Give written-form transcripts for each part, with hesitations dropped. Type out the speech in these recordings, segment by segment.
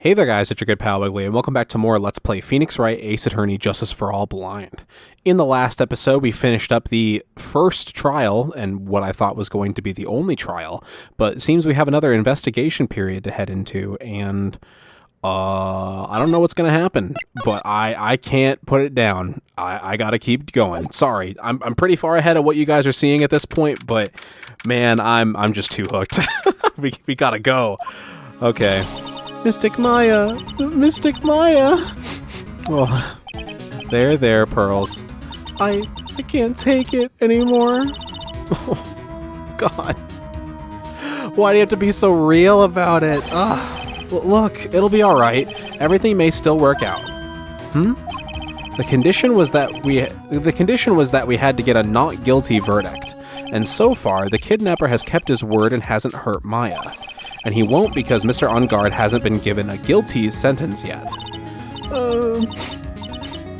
Hey there guys, it's your good pal Wiggly, and welcome back to more Let's Play Phoenix Wright Ace Attorney Justice for All Blind. In the last episode, we finished up the first trial, and what I thought was going to be the only trial, but it seems we have another investigation period to head into, and I don't know what's going to happen, but I can't put it down. I gotta keep going. Sorry, I'm pretty far ahead of what you guys are seeing at this point, but man, I'm just too hooked. we gotta go. Okay. Mystic Maya! Mystic Maya! Oh, there, Pearls. I can't take it anymore. Oh, God. Why do you have to be so real about it? Look, it'll be alright. Everything may still work out. The condition was that we had to get a not guilty verdict. And so far, the kidnapper has kept his word and hasn't hurt Maya. And he won't because Mr. On Guard hasn't been given a guilty sentence yet.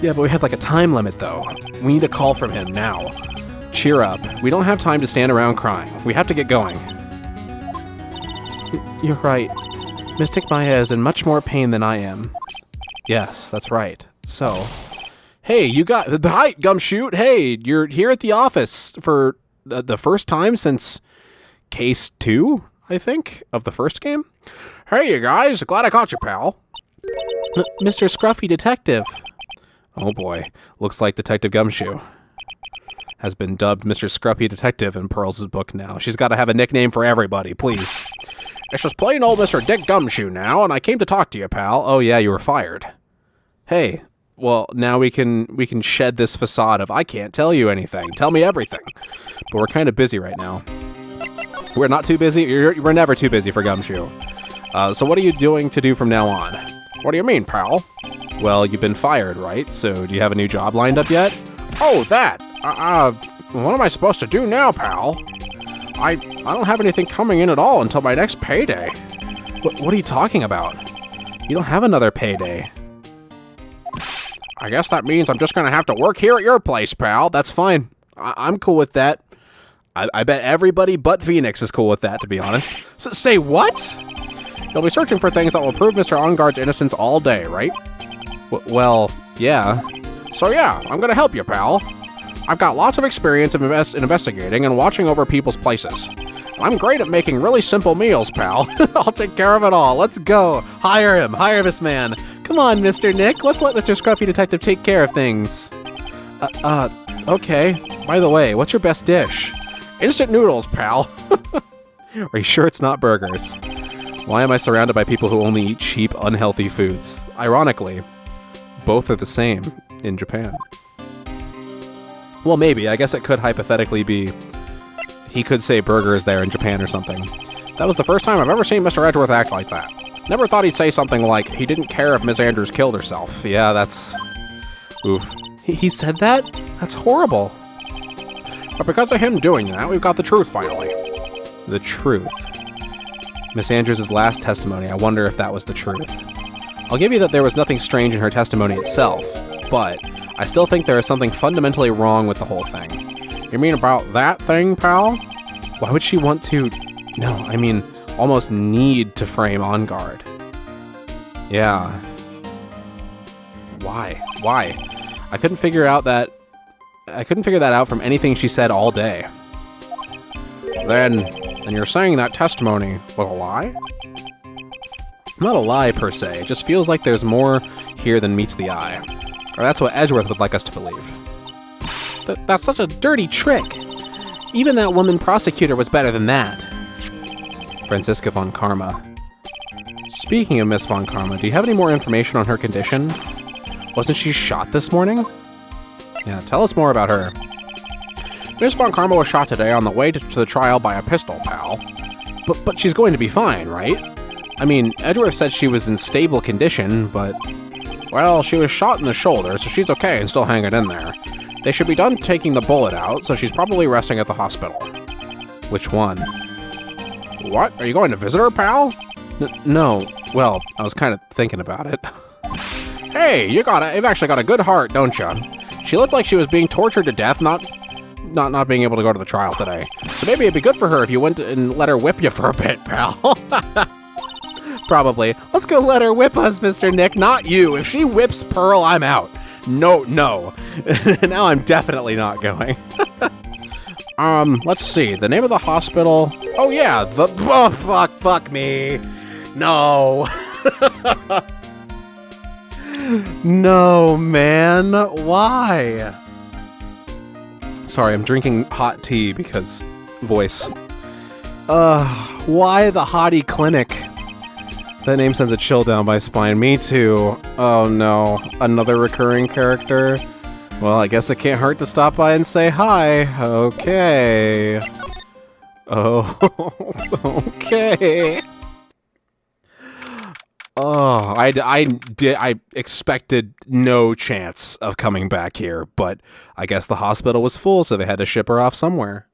Yeah, but we have like a time limit though. We need a call from him now. Cheer up. We don't have time to stand around crying. We have to get going. You're right. Mystic Maya is in much more pain than I am. Yes, that's right. So, hey, you got... Hi, Gumshoot! Hey, you're here at the office for the first time since Case 2? I think, of the first game. Hey, you guys. Glad I caught you, pal. Mr. Scruffy Detective. Oh, boy. Looks like Detective Gumshoe has been dubbed Mr. Scruffy Detective in Pearls' book now. She's got to have a nickname for everybody, please. It's just plain old Mr. Dick Gumshoe now, and I came to talk to you, pal. Oh, yeah, you were fired. Hey, well, now we can shed this facade of I can't tell you anything. Tell me everything. But we're kind of busy right now. We're not too busy? We're never too busy for Gumshoe. So what are you doing from now on? What do you mean, pal? Well, you've been fired, right? So do you have a new job lined up yet? Oh, that! What am I supposed to do now, pal? I don't have anything coming in at all until my next payday. What are you talking about? You don't have another payday. I guess that means I'm just gonna have to work here at your place, pal. That's fine. I'm cool with that. I bet everybody but Phoenix is cool with that, to be honest. Say what? You'll be searching for things that will prove Mr. On Guard's innocence all day, right? Well, yeah. So yeah, I'm gonna help you, pal. I've got lots of experience in investigating and watching over people's places. I'm great at making really simple meals, pal. I'll take care of it all. Let's go. Hire him. Hire this man. Come on, Mr. Nick. Let's let Mr. Scruffy Detective take care of things. Okay. By the way, what's your best dish? Instant noodles, pal. Are you sure it's not burgers? Why am I surrounded by people who only eat cheap, unhealthy foods? Ironically, both are the same in Japan. Well, maybe. I guess it could hypothetically be... He could say burgers there in Japan or something. That was the first time I've ever seen Mr. Edgeworth act like that. Never thought he'd say something like, he didn't care if Miss Andrews killed herself. Yeah, that's... Oof. He said that? That's horrible. But because of him doing that, we've got the truth finally. The truth. Miss Andrews' last testimony, I wonder if that was the truth. I'll give you that there was nothing strange in her testimony itself, but I still think there is something fundamentally wrong with the whole thing. You mean about that thing, pal? Why would she want to... No, I mean, almost need to frame On Guard. Yeah. Why? I couldn't figure that out from anything she said all day. Then you're saying that testimony was a lie? Not a lie, per se. It just feels like there's more here than meets the eye. Or that's what Edgeworth would like us to believe. That's such a dirty trick. Even that woman prosecutor was better than that. Franziska von Karma. Speaking of Miss von Karma, do you have any more information on her condition? Wasn't she shot this morning? Yeah, tell us more about her. Miss von Karma was shot today on the way to the trial by a pistol, pal. But she's going to be fine, right? I mean, Edgeworth said she was in stable condition, but... Well, she was shot in the shoulder, so she's okay and still hanging in there. They should be done taking the bullet out, so she's probably resting at the hospital. Which one? What? Are you going to visit her, pal? No. Well, I was kind of thinking about it. Hey, you've actually got a good heart, don't you? She looked like she was being tortured to death, not being able to go to the trial today. So maybe it'd be good for her if you went and let her whip you for a bit, pal. Probably. Let's go let her whip us, Mr. Nick. Not you. If she whips Pearl, I'm out. No. Now I'm definitely not going. Let's see. The name of the hospital. Oh, yeah. Fuck me. No. No, man. Why? Sorry, I'm drinking hot tea because voice. Why the Hottie Clinic? That name sends a chill down my spine. Me too. Oh no, another recurring character? Well, I guess it can't hurt to stop by and say hi. Okay. Oh, okay. Oh, I expected no chance of coming back here, but I guess the hospital was full, so they had to ship her off somewhere.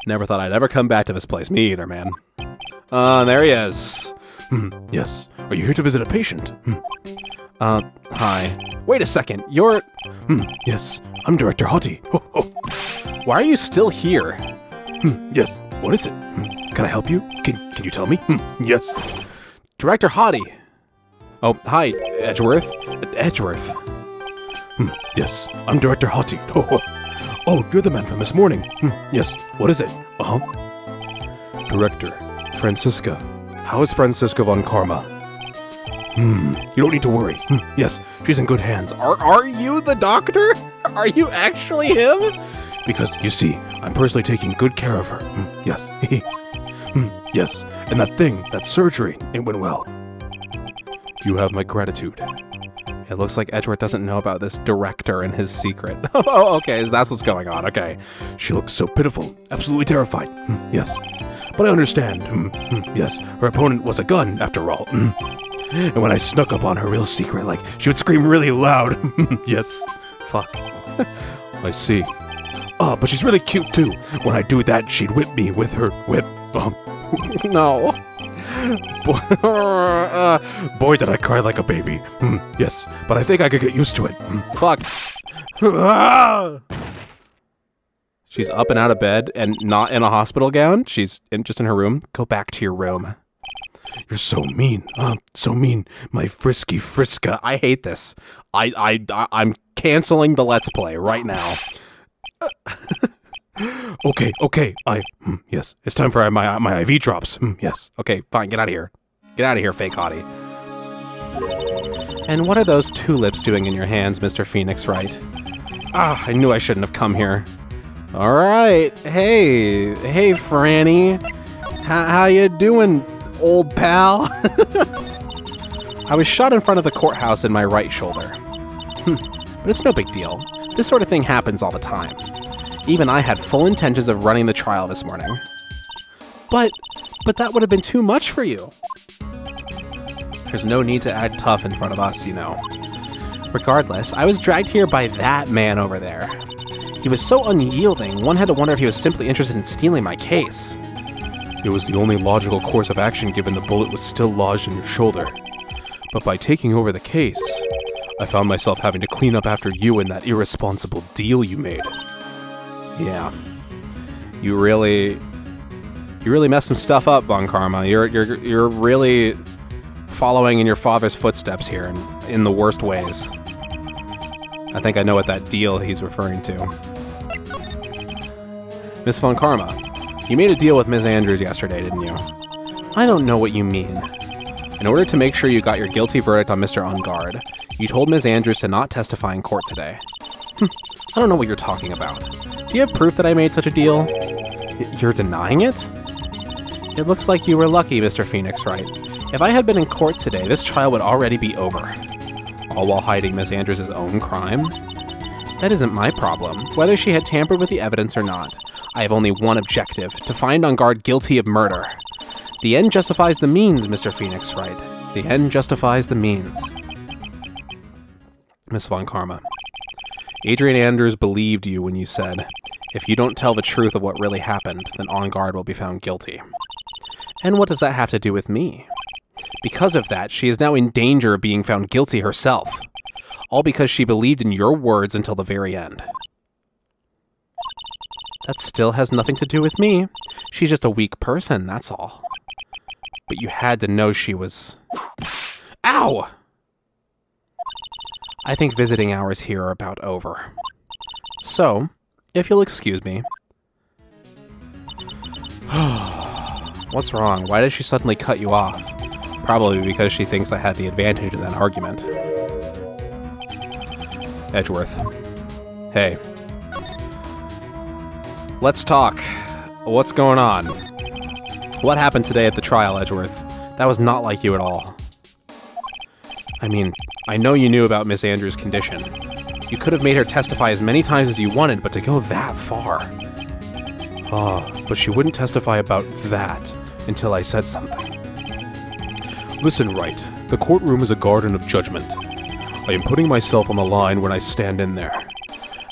Never thought I'd ever come back to this place. Me either, man. There he is. Yes. Are you here to visit a patient? Hi. Wait a second. You're... Yes. I'm Director Hottie. Why are you still here? Yes. What is it? Can I help you? Can you tell me? Yes. Director Hottie. Oh, hi, Edgeworth. Edgeworth. Yes. I'm Director Hottie. Oh, you're the man from this morning. Yes. What is it? Director. Francisca. How is Francisca von Karma? You don't need to worry. Yes, she's in good hands. Are you the doctor? Are you actually him? Because, you see, I'm personally taking good care of her. Yes. Yes, and that surgery, it went well. You have my gratitude. It looks like Edgeworth doesn't know about this director and his secret. Oh, okay, that's what's going on, okay. She looks so pitiful, absolutely terrified. Yes. But I understand. Yes, her opponent was a gun, after all. And when I snuck up on her real secret, like, she would scream really loud. Yes. Fuck. I see. But she's really cute, too. When I do that, she'd whip me with her whip. No. Boy, did I cry like a baby. Yes, but I think I could get used to it. Fuck. She's up and out of bed and not in a hospital gown. She's just in her room. Go back to your room. You're so mean. So mean. My frisky Friska. I hate this. I'm canceling the Let's Play right now. Okay. Yes. It's time for my IV drops. Yes. Okay, fine. Get out of here. Get out of here, fake hottie. And what are those tulips doing in your hands, Mr. Phoenix Wright? I knew I shouldn't have come here. All right. Hey, Franny. How you doing, old pal? I was shot in front of the courthouse in my right shoulder. But it's no big deal. This sort of thing happens all the time. Even I had full intentions of running the trial this morning. But that would have been too much for you. There's no need to act tough in front of us, you know. Regardless, I was dragged here by that man over there. He was so unyielding, one had to wonder if he was simply interested in stealing my case. It was the only logical course of action given the bullet was still lodged in your shoulder. But by taking over the case, I found myself having to clean up after you and that irresponsible deal you made. Yeah. You really messed some stuff up, Von Karma. You're really following in your father's footsteps here in the worst ways. I think I know what that deal he's referring to. Miss Von Karma, you made a deal with Ms. Andrews yesterday, didn't you? I don't know what you mean. In order to make sure you got your guilty verdict on Mr. Ungard, you told Ms. Andrews to not testify in court today. I don't know what you're talking about. Do you have proof that I made such a deal? You're denying it? It looks like you were lucky, Mr. Phoenix Wright. If I had been in court today, this trial would already be over. All while hiding Ms. Andrews' own crime? That isn't my problem, whether she had tampered with the evidence or not. I have only one objective, to find Ungard guilty of murder. The end justifies the means, Mr. Phoenix Wright. The end justifies the means. Miss Von Karma, Adrian Anders believed you when you said, if you don't tell the truth of what really happened, then Ungard will be found guilty. And what does that have to do with me? Because of that, she is now in danger of being found guilty herself. All because she believed in your words until the very end. That still has nothing to do with me. She's just a weak person, that's all. But you had to know she was... Ow! I think visiting hours here are about over. So, if you'll excuse me... What's wrong? Why did she suddenly cut you off? Probably because she thinks I had the advantage in that argument. Edgeworth. Hey. Let's talk. What's going on? What happened today at the trial, Edgeworth? That was not like you at all. I mean, I know you knew about Miss Andrews' condition. You could have made her testify as many times as you wanted, but to go that far... but she wouldn't testify about that until I said something. Listen, Wright. The courtroom is a garden of judgment. I am putting myself on the line when I stand in there.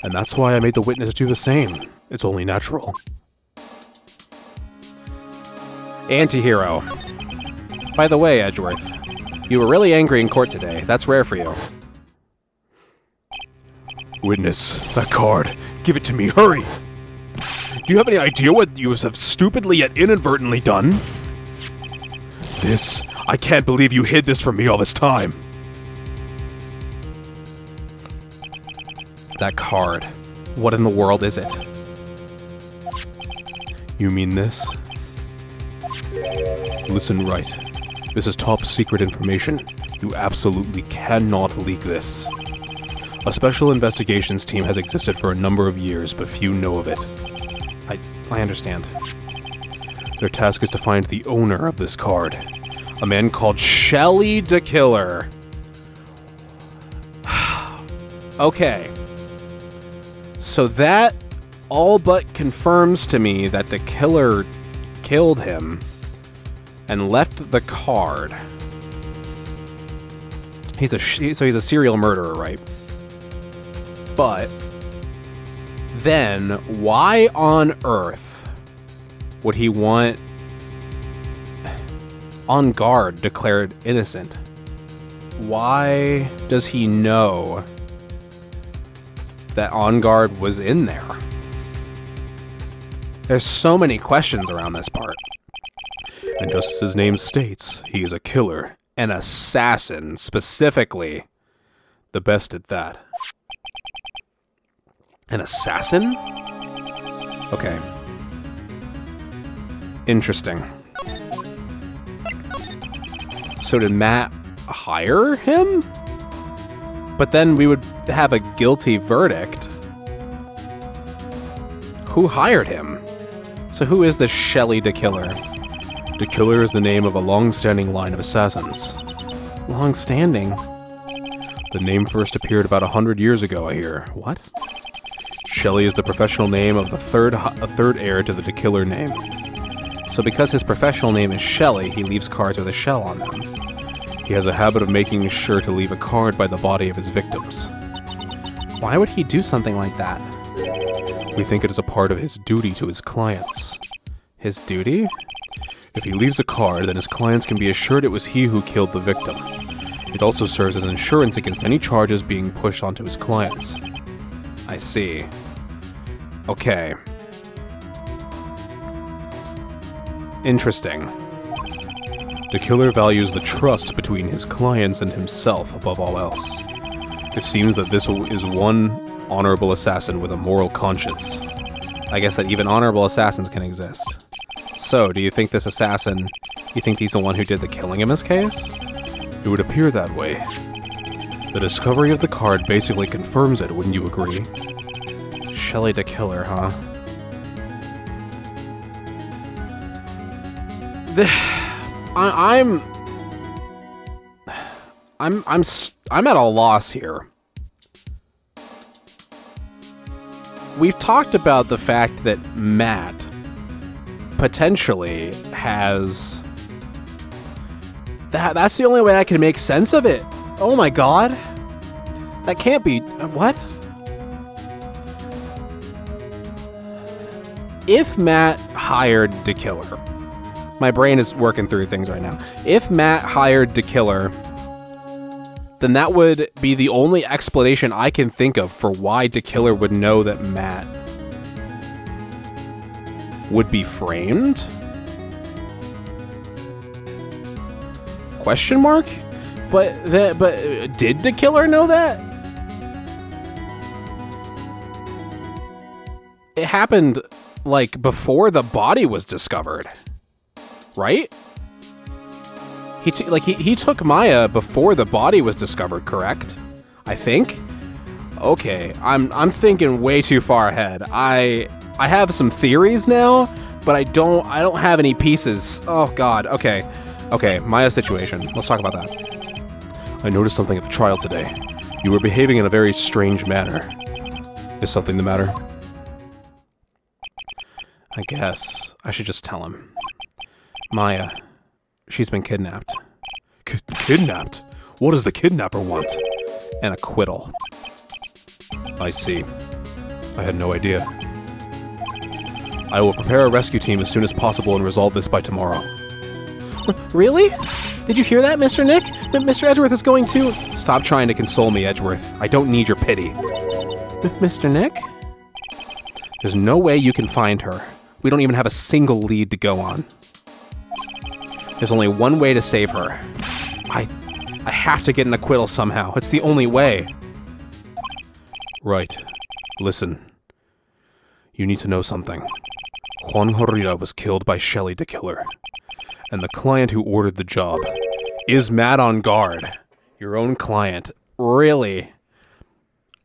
And that's why I made the witness do the same. It's only natural. Antihero. By the way, Edgeworth, you were really angry in court today. That's rare for you. Witness, that card. Give it to me, hurry! Do you have any idea what you have stupidly yet inadvertently done? This... I can't believe you hid this from me all this time. That card. What in the world is it? You mean this? Listen, Wright. This is top secret information. You absolutely cannot leak this. A special investigations team has existed for a number of years, but few know of it. I understand. Their task is to find the owner of this card. A man called Shelly the Killer. Okay. So that all but confirms to me that the killer killed him and left the card. He's a serial murderer, right? But then why on earth would he want On Guard declared innocent? Why does he know that On Guard was in there? There's so many questions around this part. And just as his name states, he is a killer, an assassin specifically. The best at that. An assassin? Okay. Interesting. So did Matt hire him? But then we would have a guilty verdict. Who hired him? So who is this Shelly the Killer? The Killer is the name of a long-standing line of assassins. Long-standing? The name first appeared about 100 years ago, I hear. What? Shelly is the professional name of a third heir to the Killer name. So because his professional name is Shelly, he leaves cards with a shell on them. He has a habit of making sure to leave a card by the body of his victims. Why would he do something like that? We think it is a part of his duty to his clients. His duty? If he leaves a card, then his clients can be assured it was he who killed the victim. It also serves as insurance against any charges being pushed onto his clients. I see. Okay. Interesting. The Killer values the trust between his clients and himself above all else. It seems that this is one honorable assassin with a moral conscience. I guess that even honorable assassins can exist. So, do you think this assassin, you think he's the one who did the killing in this case? It would appear that way. The discovery of the card basically confirms it, wouldn't you agree? Shelly the Killer, huh? I'm at a loss here. We've talked about the fact that Matt potentially has... That's the only way I can make sense of it. Oh my god. That can't be... What? If Matt hired the Killer... My brain is working through things right now. If Matt hired the Killer, then that would be the only explanation I can think of for why the Killer would know that Matt would be framed. Question mark? But did the killer know that? It happened, like, before the body was discovered, right? He took Maya before the body was discovered, correct? I think. Okay, I'm thinking way too far ahead. I have some theories now, but I don't have any pieces. Oh God. Okay, Maya's situation. Let's talk about that. I noticed something at the trial today. You were behaving in a very strange manner. Is something the matter? I guess I should just tell him. Maya, she's been kidnapped. Kidnapped? What does the kidnapper want? An acquittal. I see. I had no idea. I will prepare a rescue team as soon as possible and resolve this by tomorrow. Really? Did you hear that, Mr. Nick? Mr. Edgeworth is going to... Stop trying to console me, Edgeworth. I don't need your pity. Mr. Nick? There's no way you can find her. We don't even have a single lead to go on. There's only one way to save her. I have to get an acquittal somehow. It's the only way. Right. Listen. You need to know something. Juan Horrida was killed by Shelly the killer. And the client who ordered the job is Matt on guard. Your own client. Really?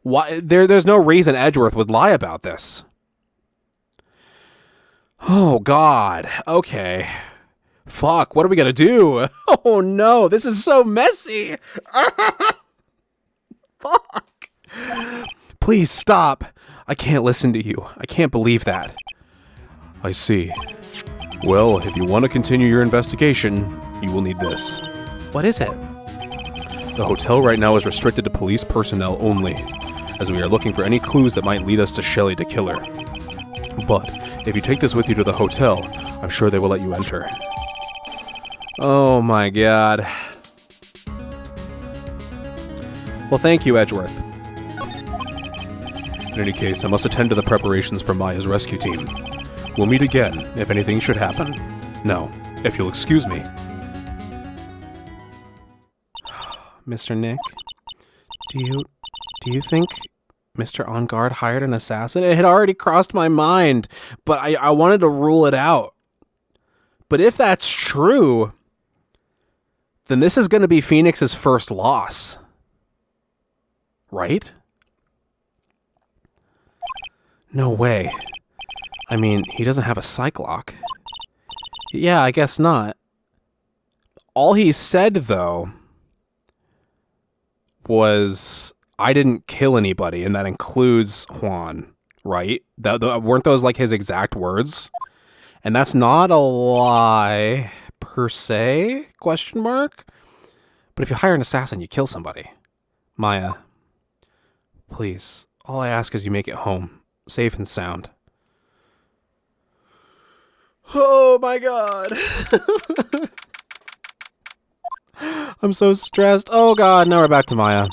Why? There's no reason Edgeworth would lie about this. Oh, God. Okay. Fuck, what are we gonna do? Oh, no, this is so messy. Fuck. Please stop. I can't listen to you. I can't believe that. I see. Well, if you want to continue your investigation, you will need this. What is it? The hotel right now is restricted to police personnel only, as we are looking for any clues that might lead us to Shelly the killer. But if you take this with you to the hotel, I'm sure they will let you enter. Oh my God. Well, thank you, Edgeworth. In any case, I must attend to the preparations for Maya's rescue team. We'll meet again if anything should happen. No, if you'll excuse me. Mr. Nick, do you think Mr. On Guard hired an assassin? It had already crossed my mind, but I wanted to rule it out. But if that's true, then this is going to be Phoenix's first loss. Right? No way. I mean, he doesn't have a psych lock. Yeah, I guess not. All he said, though, was, I didn't kill anybody, and that includes Juan, right? Weren't those, like, his exact words? And that's not a lie, per se, question mark? But if you hire an assassin, you kill somebody. Maya, please, all I ask is you make it home, safe and sound. Oh my God. I'm so stressed. Oh God, now we're back to Maya.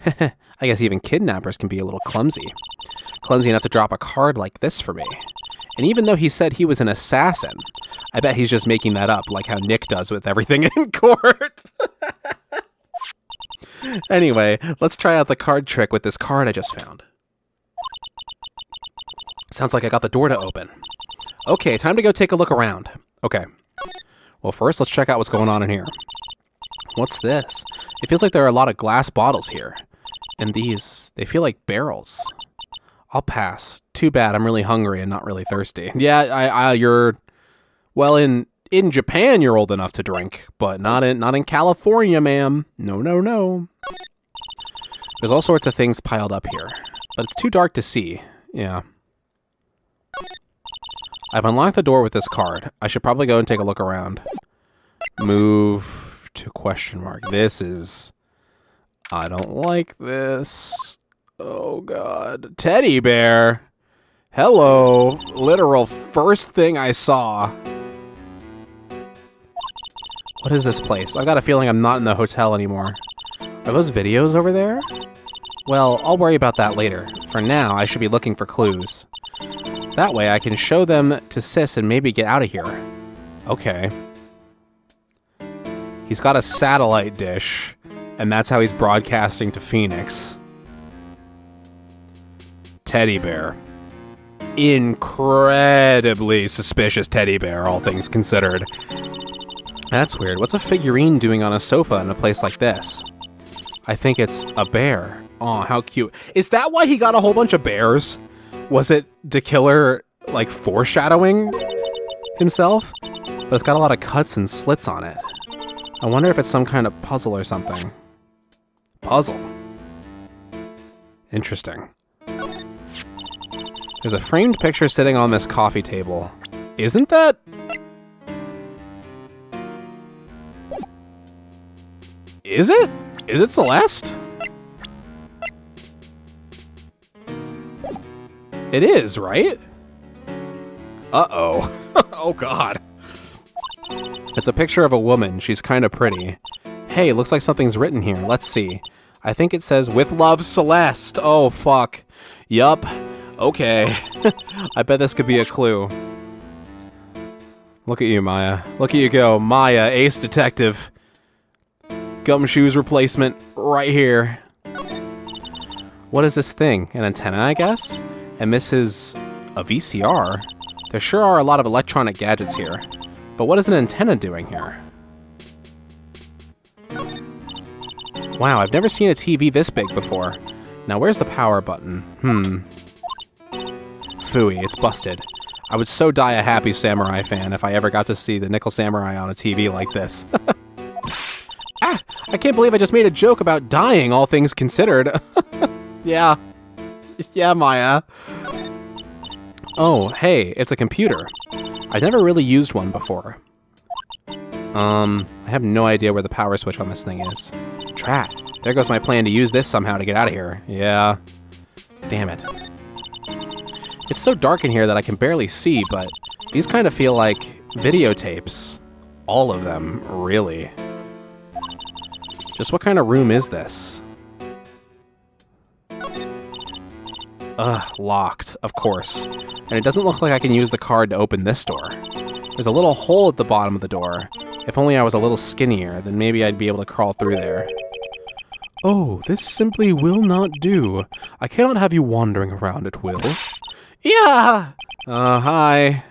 I guess even kidnappers can be a little clumsy. Clumsy enough to drop a card like this for me. And even though he said he was an assassin, I bet he's just making that up, like how Nick does with everything in court. Anyway, let's try out the card trick with this card I just found. Sounds like I got the door to open. Okay, time to go take a look around. Okay. Well, first, let's check out what's going on in here. What's this? It feels like there are a lot of glass bottles here. And these, they feel like barrels. I'll pass. Too bad, I'm really hungry and not really thirsty. Yeah, you're... Well, in Japan, you're old enough to drink, but not in California, ma'am. No. There's all sorts of things piled up here, but it's too dark to see. Yeah. I've unlocked the door with this card. I should probably go and take a look around. Move to question mark. This is... I don't like this. Oh, God. Teddy bear. Hello. Literal first thing I saw. What is this place? I've got a feeling I'm not in the hotel anymore. Are those videos over there? Well, I'll worry about that later. For now, I should be looking for clues. That way I can show them to Sis and maybe get out of here. Okay. He's got a satellite dish, and that's how he's broadcasting to Phoenix. Teddy bear. Incredibly suspicious teddy bear, all things considered. That's weird. What's a figurine doing on a sofa in a place like this? I think it's a bear. Oh, how cute. Is that why he got a whole bunch of bears? Was it to Killer, like, foreshadowing himself? But it's got a lot of cuts and slits on it. I wonder if it's some kind of puzzle or something. Puzzle. Interesting. There's a framed picture sitting on this coffee table. Isn't that... Is it? Is it Celeste? It is, right? Uh-oh. Oh, God. It's a picture of a woman. She's kind of pretty. Hey, looks like something's written here. Let's see. I think it says, "With love, Celeste." Oh, fuck. Yup. Okay. I bet this could be a clue. Look at you, Maya. Look at you go. Maya, ace detective. Gumshoe's replacement right here. What is this thing? An antenna, I guess? And this is a VCR. There sure are a lot of electronic gadgets here. But what is an antenna doing here? Wow, I've never seen a TV this big before. Now where's the power button? Phooey, it's busted. I would so die a Happy Samurai fan if I ever got to see the Nickel Samurai on a TV like this. Ah! I can't believe I just made a joke about dying, all things considered. Yeah. Yeah, Maya. Oh, hey, it's a computer. I've never really used one before. I have no idea where the power switch on this thing is. Drat. There goes my plan to use this somehow to get out of here. Yeah. Damn it. It's so dark in here that I can barely see, but these kind of feel like videotapes. All of them, really. Just what kind of room is this? Ugh, locked, of course. And it doesn't look like I can use the card to open this door. There's a little hole at the bottom of the door. If only I was a little skinnier, then maybe I'd be able to crawl through there. Oh, this simply will not do. I cannot have you wandering around at will. Yeah! Hi.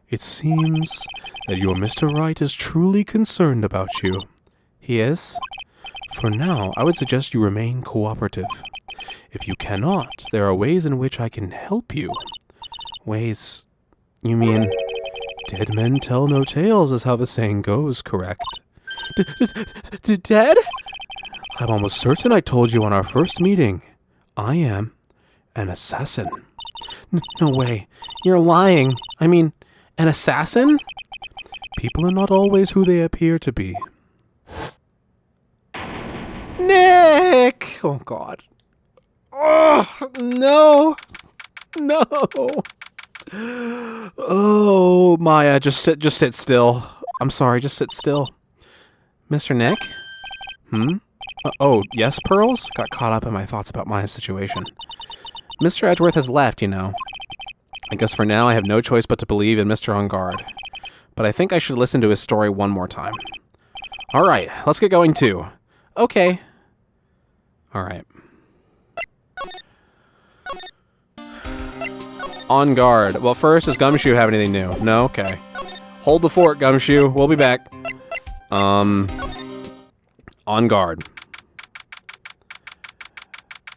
It seems that your Mr. Wright is truly concerned about you. He is? For now, I would suggest you remain cooperative. If you cannot, there are ways in which I can help you. Ways... You mean... Dead men tell no tales is how the saying goes, correct? Dead? I'm almost certain I told you on our first meeting. I am an assassin. No way. You're lying. I mean, an assassin? People are not always who they appear to be. Nick! Oh, God. Oh, no. No. Oh, Maya, just sit still. I'm sorry, just sit still. Mr. Nick? Oh, yes, Pearls? Got caught up in my thoughts about Maya's situation. Mr. Edgeworth has left, you know. I guess for now I have no choice but to believe in Mr. On Guard. But I think I should listen to his story one more time. Alright, let's get going too. Okay. Alright. On Guard. Well, first, does Gumshoe have anything new? No? Okay. Hold the fort, Gumshoe. We'll be back. On Guard.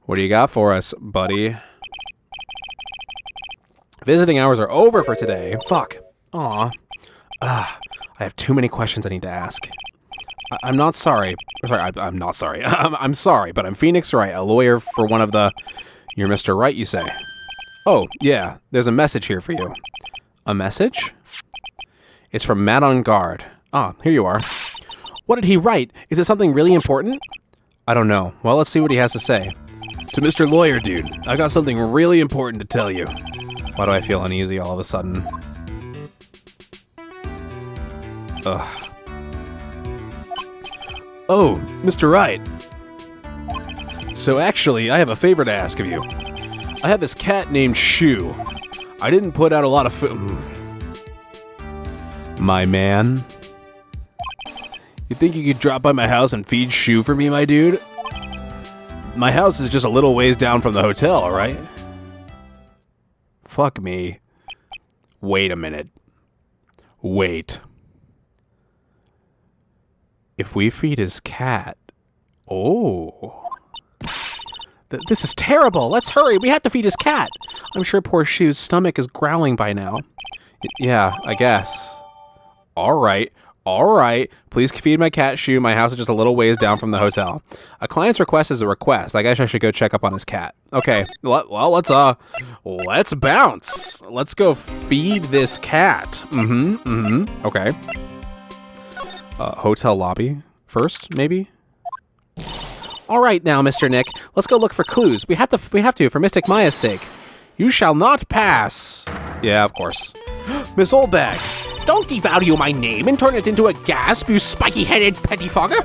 What do you got for us, buddy? Visiting hours are over for today. Fuck. Aw. I have too many questions I need to ask. I'm not sorry. Sorry, I'm not sorry. I'm sorry, but I'm Phoenix Wright, a lawyer for one of the... You're Mr. Wright, you say? Oh, yeah. There's a message here for you. A message? It's from Matt on Guard. Ah, here you are. What did he write? Is it something really important? I don't know. Well, let's see what he has to say. To Mr. Lawyer Dude, I got something really important to tell you. Why do I feel uneasy all of a sudden? Ugh. Oh, Mr. Wright. So actually, I have a favor to ask of you. I have this cat named Shoe. I didn't put out a lot of food. My man. You think you could drop by my house and feed Shu for me, my dude? My house is just a little ways down from the hotel, alright? Fuck me. Wait a minute. Wait. If we feed his cat... Oh. This is terrible. Let's hurry. We have to feed his cat. I'm sure poor Shu's stomach is growling by now. Yeah, I guess. Alright. Alright. Please feed my cat Shu. My house is just a little ways down from the hotel. A client's request is a request. I guess I should go check up on his cat. Okay. Well, let's bounce. Let's go feed this cat. Okay. Hotel lobby first, maybe? All right now, Mr. Nick. Let's go look for clues. We have to for Mystic Maya's sake. You shall not pass. Yeah, of course. Miss Oldbag. Don't devalue my name and turn it into a gasp, you spiky-headed pettifogger.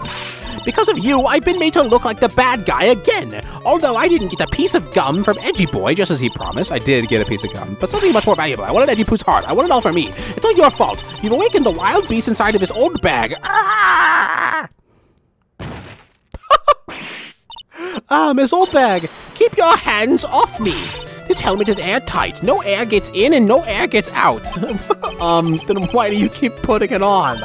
Because of you, I've been made to look like the bad guy again. Although I didn't get a piece of gum from Edgy Boy, just as he promised. I did get a piece of gum, but something much more valuable. I wanted Edgy Poo's heart. I want it all for me. It's all your fault. You've awakened the wild beast inside of his old bag. Ah! Miss Oldbag, keep your hands off me. This helmet is airtight. No air gets in and no air gets out. Then why do you keep putting it on?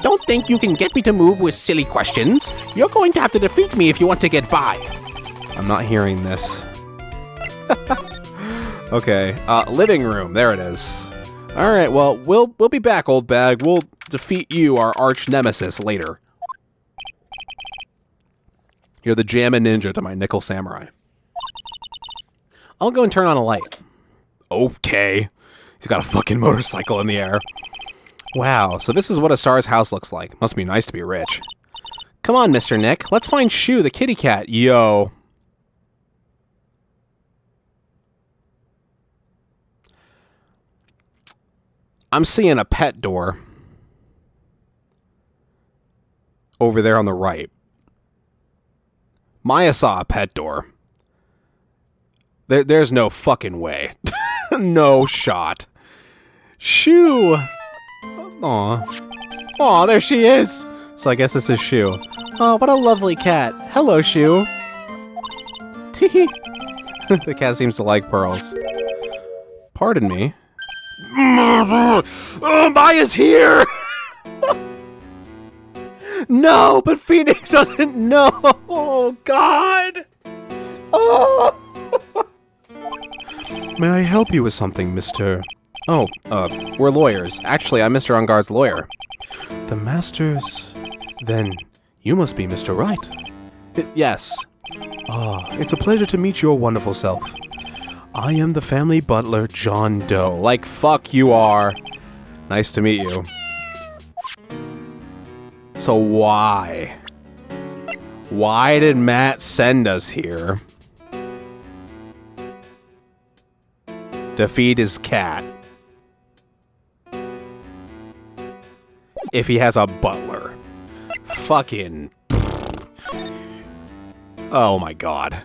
Don't think you can get me to move with silly questions. You're going to have to defeat me if you want to get by. I'm not hearing this. Okay, living room. There it is. All right, well, we'll be back, Oldbag. We'll defeat you, our arch nemesis, later. You're the Jammin' Ninja to my Nickel Samurai. I'll go and turn on a light. Okay. He's got a fucking motorcycle in the air. Wow, so this is what a star's house looks like. Must be nice to be rich. Come on, Mr. Nick. Let's find Shu, the kitty cat. Yo. I'm seeing a pet door. Over there on the right. Maya saw a pet door. There's no fucking way. No shot. Shu! Aw. Aw, there she is! So I guess this is Shu. Oh, what a lovely cat. Hello, Shu. Tee. The cat seems to like pearls. Pardon me. Oh, Maya's here! No, but Phoenix doesn't know! Oh, God! Oh! May I help you with something, Mr. Oh, we're lawyers. Actually, I'm Mr. Unguard's lawyer. The Masters... Then, you must be Mr. Wright. Yes. Ah, it's a pleasure to meet your wonderful self. I am the family butler, John Doe. Like, fuck you are. Nice to meet you. So why? Why did Matt send us here? To feed his cat. If he has a butler. Fucking... Oh my god.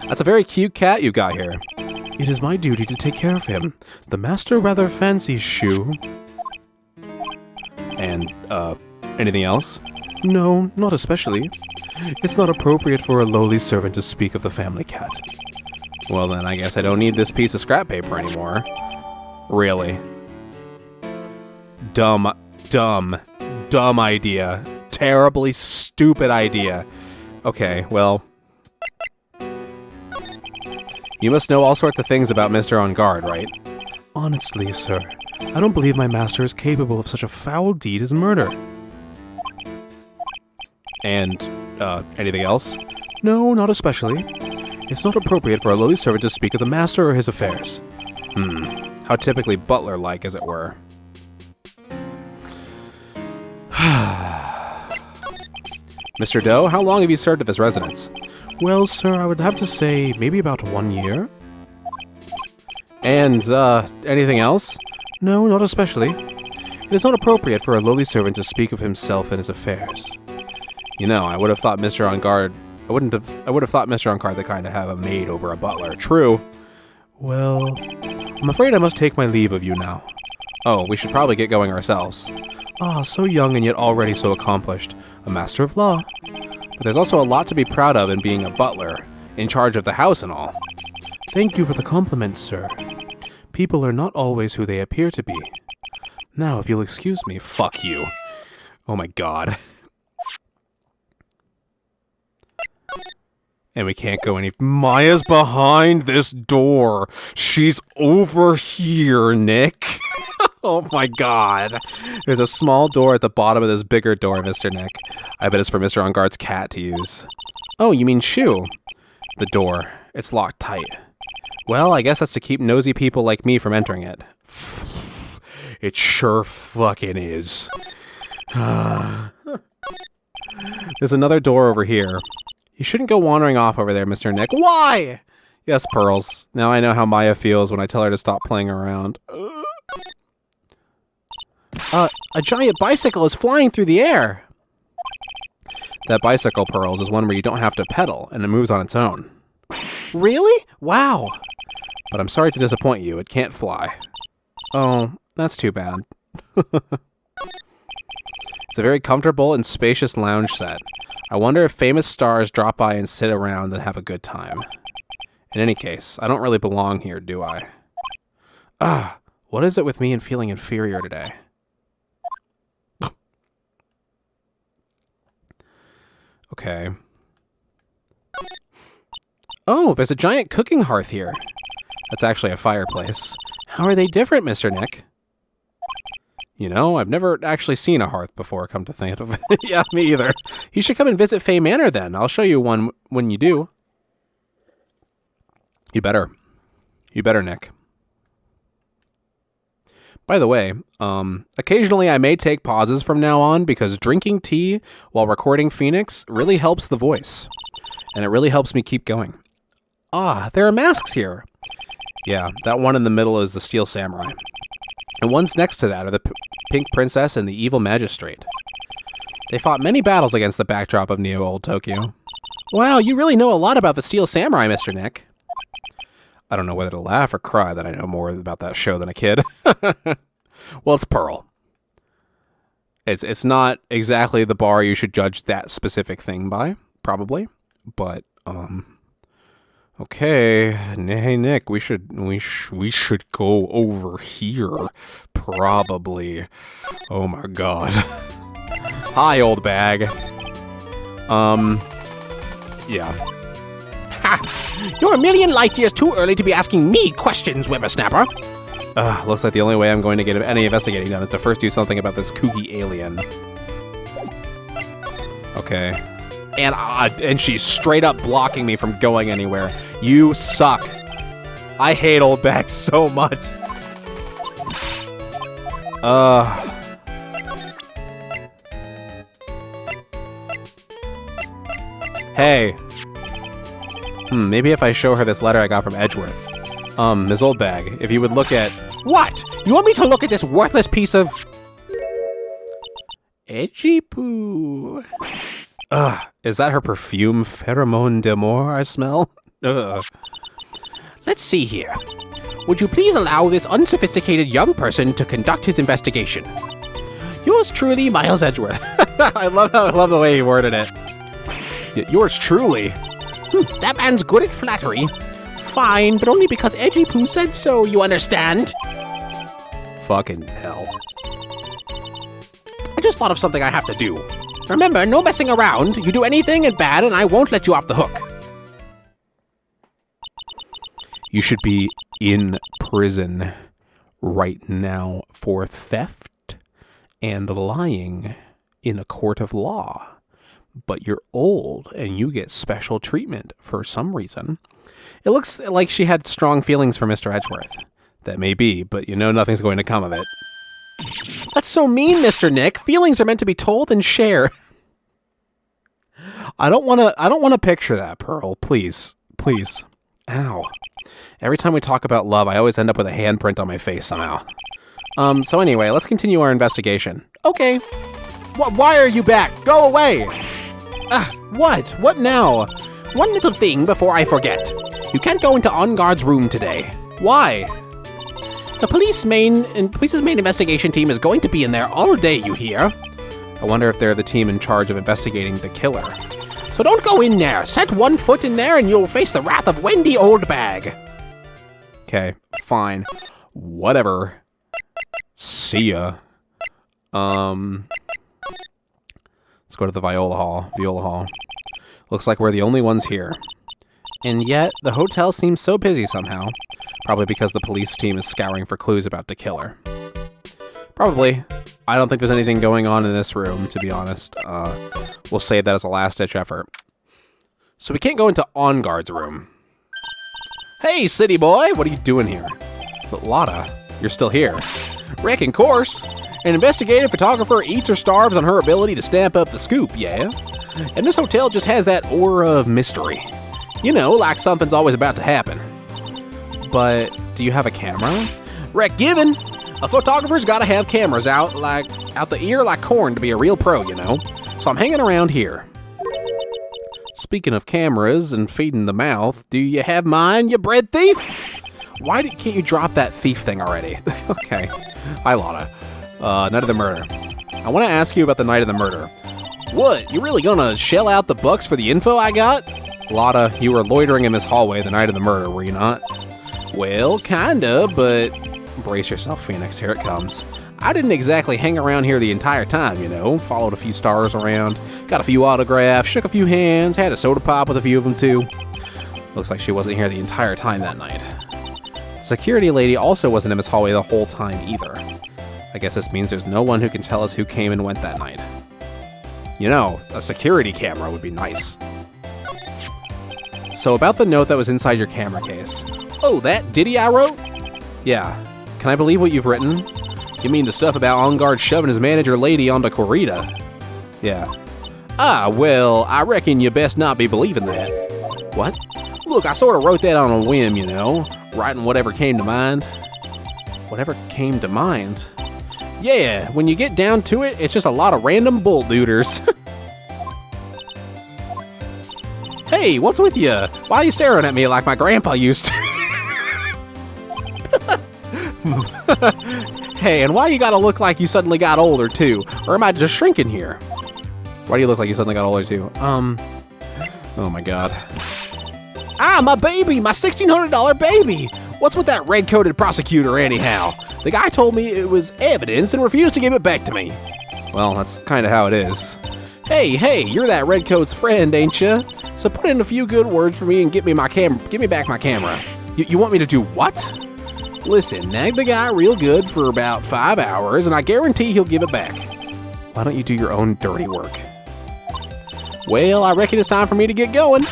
That's a very cute cat you got here. It is my duty to take care of him. The master rather fancies Shu. And, anything else? No, not especially. It's not appropriate for a lowly servant to speak of the family cat. Well then, I guess I don't need this piece of scrap paper anymore. Really. Dumb idea. Terribly stupid idea. Okay, well... You must know all sorts of things about Mr. On Guard, right? Honestly, sir, I don't believe my master is capable of such a foul deed as murder. And, anything else? No, not especially. It's not appropriate for a lowly servant to speak of the master or his affairs. How typically butler-like, as it were. Mr. Doe, how long have you served at this residence? Well, sir, I would have to say maybe about 1 year. And, anything else? No, not especially. It is not appropriate for a lowly servant to speak of himself and his affairs. You know, I would have thought Mr. On Guard... I would have thought Mr. On Guard the kind to have a maid over a butler. True. Well, I'm afraid I must take my leave of you now. Oh, we should probably get going ourselves. Ah, so young and yet already so accomplished. A master of law. But there's also a lot to be proud of in being a butler, in charge of the house and all. Thank you for the compliment, sir. People are not always who they appear to be. Now, if you'll excuse me, fuck you. Oh my god. And we can't go any... Maya's behind this door. She's over here, Nick. Oh my god. There's a small door at the bottom of this bigger door, Mr. Nick. I bet it's for Mr. On-Guard's cat to use. Oh, you mean Shu? The door. It's locked tight. Well, I guess that's to keep nosy people like me from entering it. It sure fucking is. There's another door over here. You shouldn't go wandering off over there, Mr. Nick. Why? Yes, Pearls. Now I know how Maya feels when I tell her to stop playing around. A giant bicycle is flying through the air. That bicycle, Pearls, is one where you don't have to pedal, and it moves on its own. Really? Wow. But I'm sorry to disappoint you. It can't fly. Oh, that's too bad. It's a very comfortable and spacious lounge set. I wonder if famous stars drop by and sit around and have a good time. In any case, I don't really belong here, do I? What is it with me and feeling inferior today? Okay. Oh, there's a giant cooking hearth here. That's actually a fireplace. How are they different, Mr. Nick? You know, I've never actually seen a hearth before, come to think of it. Yeah, me either. You should come and visit Faye Manor then. I'll show you one when you do. You better. You better, Nick. By the way, occasionally I may take pauses from now on because drinking tea while recording Phoenix really helps the voice. And it really helps me keep going. Ah, there are masks here. Yeah, that one in the middle is the Steel Samurai. And ones next to that are the Pink Princess and the Evil Magistrate. They fought many battles against the backdrop of Neo Old Tokyo. Wow, you really know a lot about the Steel Samurai, Mr. Nick. I don't know whether to laugh or cry that I know more about that show than a kid. Well, it's Pearl. It's not exactly the bar you should judge that specific thing by, probably. But, okay. Hey, Nick, we should go over here. Probably. Oh my god. Hi, Oldbag. Yeah. Ha! You're a million light years too early to be asking me questions, whippersnapper. Looks like the only way I'm going to get any investigating done is to first do something about this kooky alien. Okay. And she's straight up blocking me from going anywhere. You suck. I hate Oldbag so much. Hey. Maybe if I show her this letter I got from Edgeworth. Ms. Oldbag, if you would look at... What? You want me to look at this worthless piece of... Edgy poo. Is that her perfume Pheromone d'Amour I smell? Let's see here. Would you please allow this unsophisticated young person to conduct his investigation? Yours truly, Miles Edgeworth. I love the way he worded it. Yours truly. That man's good at flattery. Fine, but only because Edgy Poo said so, you understand? Fucking hell. I just thought of something I have to do. Remember, no messing around. You do anything bad and I won't let you off the hook. You should be in prison right now for theft and lying in a court of law. But you're old and you get special treatment for some reason. It looks like she had strong feelings for Mr. Edgeworth. That may be, but you know nothing's going to come of it. That's so mean, Mr. Nick. Feelings are meant to be told and shared. I don't want to picture that, Pearl. Please. Please. Ow. Every time we talk about love, I always end up with a handprint on my face somehow. So anyway, let's continue our investigation. Okay. Why are you back? Go away! What? What now? One little thing before I forget. You can't go into On Guard's room today. Why? The police's main investigation team is going to be in there all day, you hear? I wonder if they're the team in charge of investigating the killer. So don't go in there. Set one foot in there and you'll face the wrath of Wendy Oldbag. Okay, fine. Whatever. See ya. Let's go to the Viola Hall. Looks like we're the only ones here. And yet, the hotel seems so busy somehow. Probably because the police team is scouring for clues about the killer. Probably. I don't think there's anything going on in this room, to be honest. We'll save that as a last-ditch effort. So we can't go into On Guard's room. Hey, city boy! What are you doing here? But Lotta, you're still here. Wrecking course! An investigative photographer eats or starves on her ability to stamp up the scoop, yeah? And this hotel just has that aura of mystery. You know, like something's always about to happen. But do you have a camera? Wreck given! A photographer's gotta have cameras out the ear like corn to be a real pro, you know? So I'm hanging around here. Speaking of cameras and feeding the mouth, do you have mine, you bread thief? Why can't you drop that thief thing already? Okay. Hi, Lotta. Night of the murder. I want to ask you about the night of the murder. What, you really gonna shell out the bucks for the info I got? Lotta, you were loitering in this hallway the night of the murder, were you not? Well, kinda, but... Brace yourself, Phoenix, here it comes. I didn't exactly hang around here the entire time, you know. Followed a few stars around, got a few autographs, shook a few hands, had a soda pop with a few of them too. Looks like she wasn't here the entire time that night. The security lady also wasn't in this hallway the whole time either. I guess this means there's no one who can tell us who came and went that night. You know, a security camera would be nice. So about the note that was inside your camera case. Oh, that ditty I wrote? Yeah. Can I believe what you've written? You mean the stuff about On Guard shoving his manager lady onto Corrida? Yeah. Ah, well, I reckon you best not be believing that. What? Look, I sort of wrote that on a whim, you know, writing whatever came to mind. Whatever came to mind? Yeah, when you get down to it, it's just a lot of random bull dooders. Hey, what's with you? Why are you staring at me like my grandpa used to? Hey, and why you gotta look like you suddenly got older too? Or am I just shrinking here? Why do you look like you suddenly got older too? Oh my god. Ah, my baby! My $1,600 baby! What's with that red-coated prosecutor anyhow? The guy told me it was evidence and refused to give it back to me. Well, that's kinda how it is. Hey, you're that redcoat's friend, ain't ya? So put in a few good words for me and give me back my camera. You want me to do what? Listen, nag the guy real good for about 5 hours, and I guarantee he'll give it back. Why don't you do your own dirty work? Well, I reckon it's time for me to get going.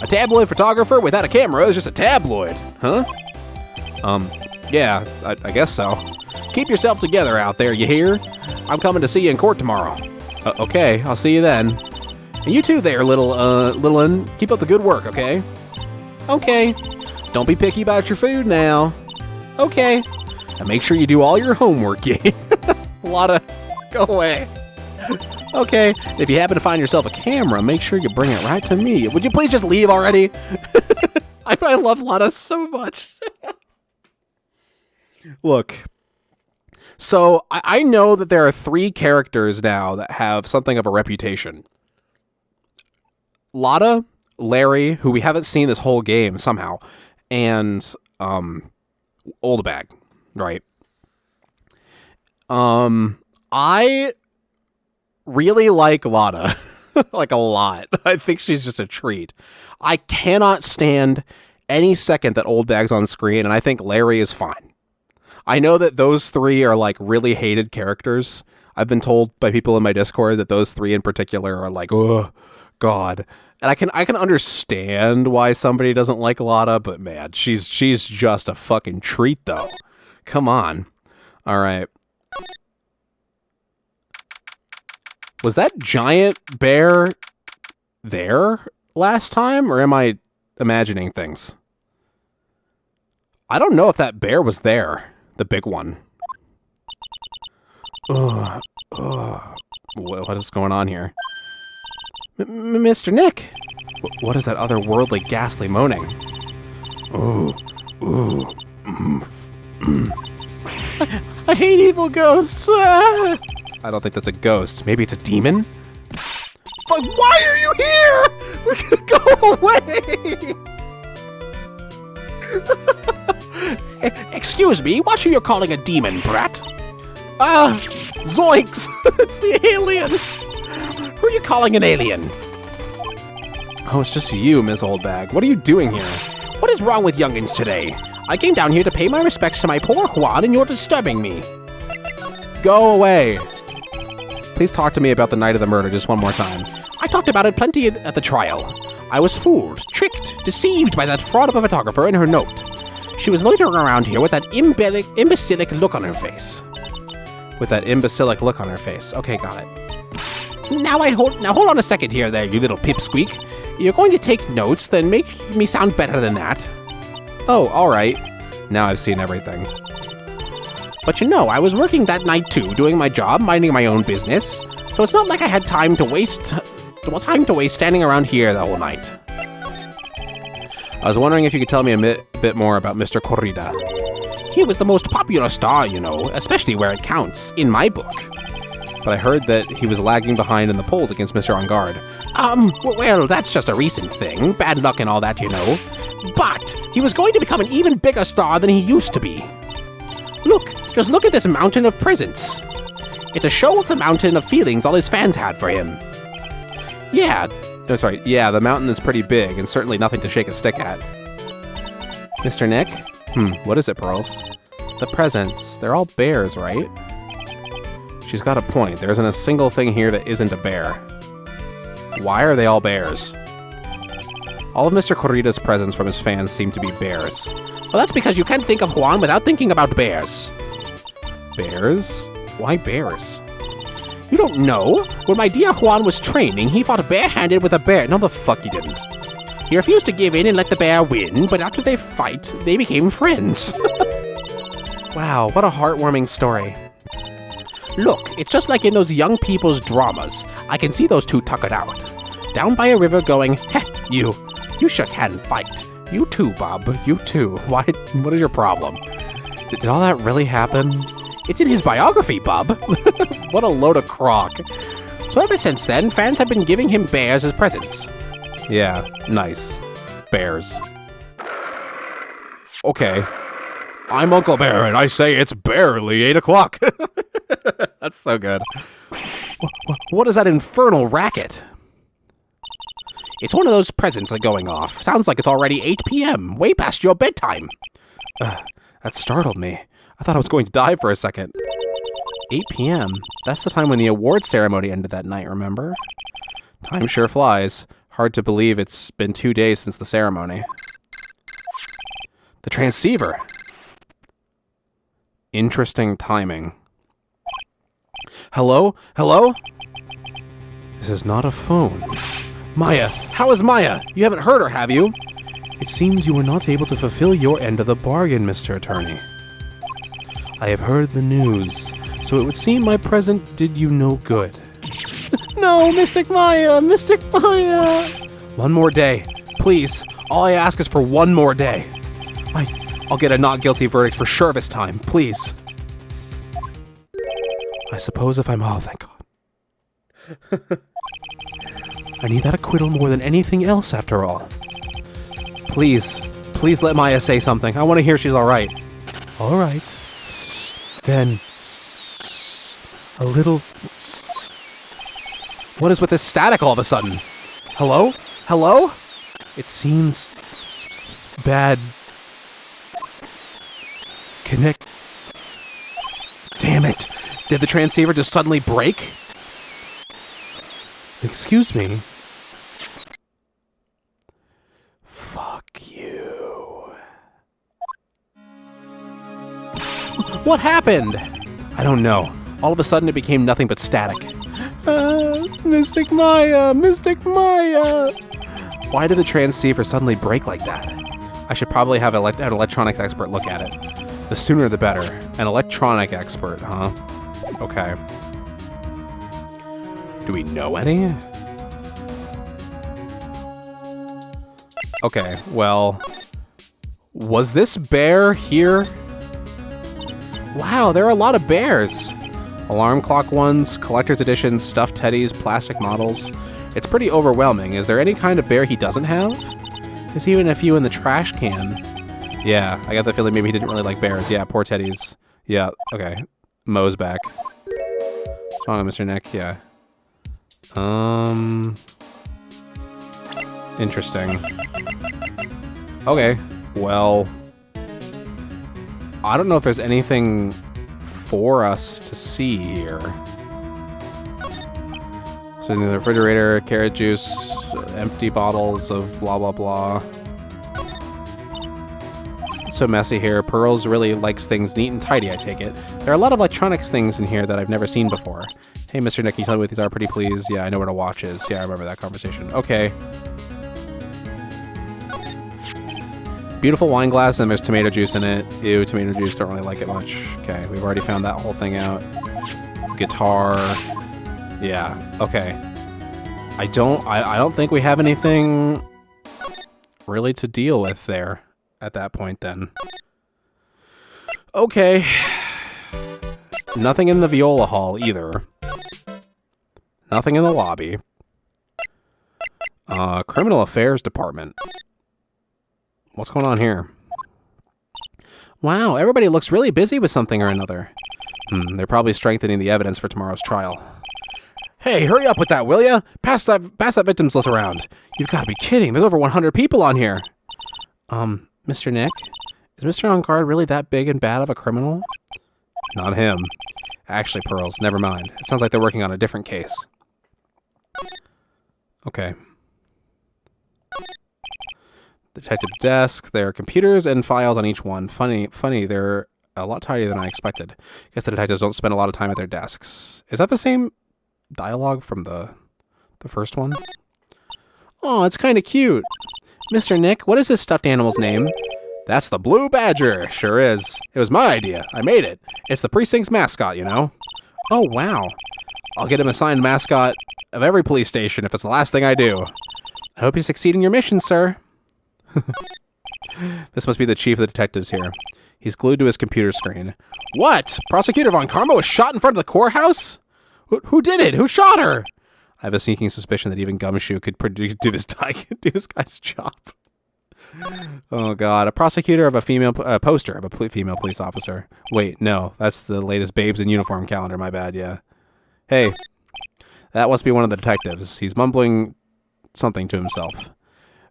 A tabloid photographer without a camera is just a tabloid, huh? Yeah, I guess so. Keep yourself together out there, you hear? I'm coming to see you in court tomorrow. Okay, I'll see you then. And you too there, little un. Keep up the good work, okay? Okay. Don't be picky about your food now. Okay. And make sure you do all your homework, yeah? Lotta, go away. Okay. If you happen to find yourself a camera, make sure you bring it right to me. Would you please just leave already? I love Lotta so much. Look. So, I know that there are 3 characters now that have something of a reputation. Lotta, Larry, who we haven't seen this whole game somehow, and Oldbag, right? I really like Lotta, like a lot. I think she's just a treat. I cannot stand any second that Oldbag's on screen, and I think Larry is fine. I know that those 3 are like really hated characters. I've been told by people in my Discord that those 3 in particular are like, oh, God. And I can understand why somebody doesn't like Lotta, but man, she's just a fucking treat, though. Come on. All right. Was that giant bear there last time, or am I imagining things? I don't know if that bear was there, the big one. What is going on here? Mr. Nick! What is that otherworldly, ghastly moaning? I hate evil ghosts. I don't think that's a ghost. Maybe it's a demon? But why are you here? Go away! Excuse me, what are you calling a demon, brat? Zoinks! It's the alien! Who are you calling an alien? Oh, it's just you, Miss Oldbag. What are you doing here? What is wrong with youngins today? I came down here to pay my respects to my poor Juan, and you're disturbing me. Go away. Please talk to me about the night of the murder just one more time. I talked about it plenty at the trial. I was fooled, tricked, deceived by that fraud of a photographer and her note. She was loitering around here with that imbecilic look on her face. With that imbecilic look on her face. Okay, got it. Now hold on a second here there, you little pipsqueak. You're going to take notes, then make me sound better than that. Oh, alright. Now I've seen everything. But you know, I was working that night too, doing my job, minding my own business. So it's not like I had time to waste standing around here the whole night. I was wondering if you could tell me a bit more about Mr. Corrida. He was the most popular star, you know, especially where it counts, in my book. But I heard that he was lagging behind in the polls against Mr. On Guard. Well, that's just a recent thing. Bad luck and all that, you know. But he was going to become an even bigger star than he used to be. Just look at this mountain of presents. It's a show of the mountain of feelings all his fans had for him. Yeah, the mountain is pretty big and certainly nothing to shake a stick at. Mr. Nick? What is it, Pearls? The presents, they're all bears, right? She's got a point. There isn't a single thing here that isn't a bear. Why are they all bears? All of Mr. Corrida's presents from his fans seem to be bears. Well, that's because you can't think of Juan without thinking about bears. Bears? Why bears? You don't know? When my dear Juan was training, he fought barehanded with a bear. No, the fuck he didn't. He refused to give in and let the bear win, but after they fight, they became friends. Wow, what a heartwarming story. Look, it's just like in those young people's dramas. I can see those two tuckered out. Down by a river going, heh, you shook hand and fight. You too, Bob, you too. What is your problem? Did all that really happen? It's in his biography, Bob. What a load of crock. So ever since then, fans have been giving him bears as presents. Yeah, nice. Bears. Okay. I'm Uncle Bear, and I say it's barely 8 o'clock. That's so good. What is that infernal racket? It's one of those presents that are going off. Sounds like it's already 8 p.m., way past your bedtime. That startled me. I thought I was going to die for a second. 8 p.m.? That's the time when the award ceremony ended that night, remember? Time sure flies. Hard to believe it's been 2 days since the ceremony. The transceiver. Interesting timing. Hello? Hello? This is not a phone. Maya! How is Maya? You haven't heard her, have you? It seems you were not able to fulfill your end of the bargain, Mr. Attorney. I have heard the news, so it would seem my present did you no good. No, Mystic Maya! Mystic Maya! One more day. Please. All I ask is for one more day. I'll get a not guilty verdict for sure this time. Please. I suppose if I'm... Oh, thank God. I need that acquittal more than anything else, after all. Please. Please let Maya say something. I want to hear she's alright. Alright. Then... a little... What is with this static all of a sudden? Hello? Hello? It seems... bad... Connect... Damn it! Did the transceiver just suddenly break? Excuse me? Fuck you. What happened? I don't know. All of a sudden it became nothing but static. Mystic Maya! Mystic Maya! Why did the transceiver suddenly break like that? I should probably have an electronics expert look at it. The sooner the better. An electronic expert, huh? Okay. Do we know any? Okay, well... Was this bear here? Wow, there are a lot of bears. Alarm clock ones, collector's editions, stuffed teddies, plastic models. It's pretty overwhelming. Is there any kind of bear he doesn't have? There's even a few in the trash can. Yeah, I got the feeling maybe he didn't really like bears. Yeah, poor teddies. Yeah, okay. Mo's back. What's wrong with Mr. Nick? Yeah. Interesting. Okay, well... I don't know if there's anything for us to see here. So in the refrigerator, carrot juice, empty bottles of blah blah blah. It's so messy here. Pearls really likes things neat and tidy, I take it. There are a lot of electronics things in here that I've never seen before. Hey, Mr. Nick, can you tell me what these are, pretty please? Yeah, I know what a watch is. Yeah, I remember that conversation. Okay. Beautiful wine glass, and there's tomato juice in it. Ew, tomato juice, don't really like it much. Okay, we've already found that whole thing out. Guitar. Yeah, okay. I don't think we have anything really to deal with there at that point then. Okay. Nothing in the viola hall either. Nothing in the lobby. Criminal affairs department. What's going on here? Wow, everybody looks really busy with something or another. They're probably strengthening the evidence for tomorrow's trial. Hey, hurry up with that, will ya? Pass that victims list around. You've got to be kidding. There's over 100 people on here. Mr. Nick? Is Mr. On Guard really that big and bad of a criminal? Not him. Actually, Pearls, never mind. It sounds like they're working on a different case. Okay. Detective desk. There are computers and files on each one. Funny, they're a lot tidier than I expected. Guess the detectives don't spend a lot of time at their desks. Is that the same dialogue from the first one? Oh, it's kind of cute. Mr. Nick, what is this stuffed animal's name? That's the Blue Badger. Sure is. It was my idea. I made it. It's the precinct's mascot, you know? Oh, wow. I'll get him assigned mascot of every police station if it's the last thing I do. I hope you succeed in your mission, sir. This must be the chief of the detectives here. He's glued to his computer screen. What? Prosecutor Von Karma was shot in front of the courthouse? Who did it? Who shot her? I have a sneaking suspicion that even Gumshoe could do this guy's job. Oh god, a prosecutor of a female poster of a female police officer. Wait, no, that's the latest Babes in Uniform calendar. My bad. Yeah. Hey, that must be one of the detectives. He's mumbling something to himself.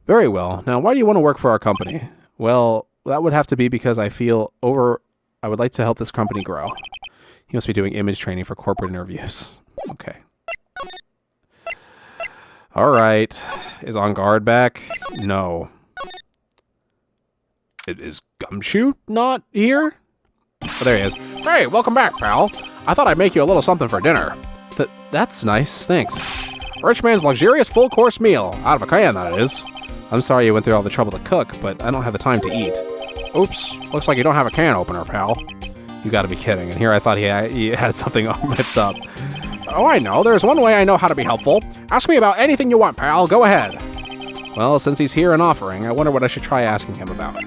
Very well. Now, why do you want to work for our company? Well, that would have to be because I would like to help this company grow. He must be doing image training for corporate interviews. Okay. All right. Is On Guard back? No. Is Gumshoe not here? Oh, there he is. Hey, welcome back, pal. I thought I'd make you a little something for dinner. That's nice. Thanks. Rich man's luxurious full-course meal. Out of a can, that is. I'm sorry you went through all the trouble to cook, but I don't have the time to eat. Oops. Looks like you don't have a can opener, pal. You gotta be kidding. And here I thought he had something all ripped up. Oh, I know. There's one way I know how to be helpful. Ask me about anything you want, pal. Go ahead. Well, since he's here and offering, I wonder what I should try asking him about.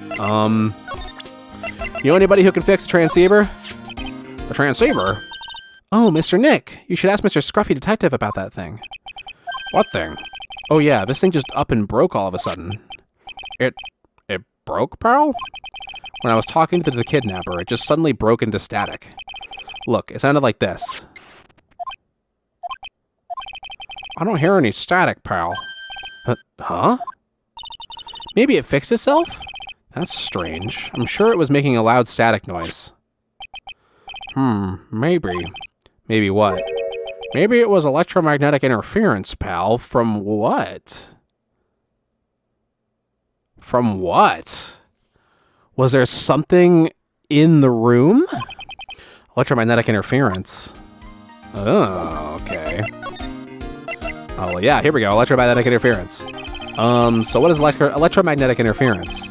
You know anybody who can fix a transceiver? A transceiver? Oh, Mr. Nick. You should ask Mr. Scruffy Detective about that thing. What thing? Oh yeah, this thing just up and broke all of a sudden. It broke, pal? When I was talking to the kidnapper, it just suddenly broke into static. Look, it sounded like this. I don't hear any static, pal. Huh? Maybe it fixed itself? That's strange. I'm sure it was making a loud static noise. Maybe. Maybe what? Maybe it was electromagnetic interference, pal. From what? From what? Was there something in the room? Electromagnetic interference. Oh, okay. Oh, well, yeah, here we go. Electromagnetic interference. So what is electromagnetic interference?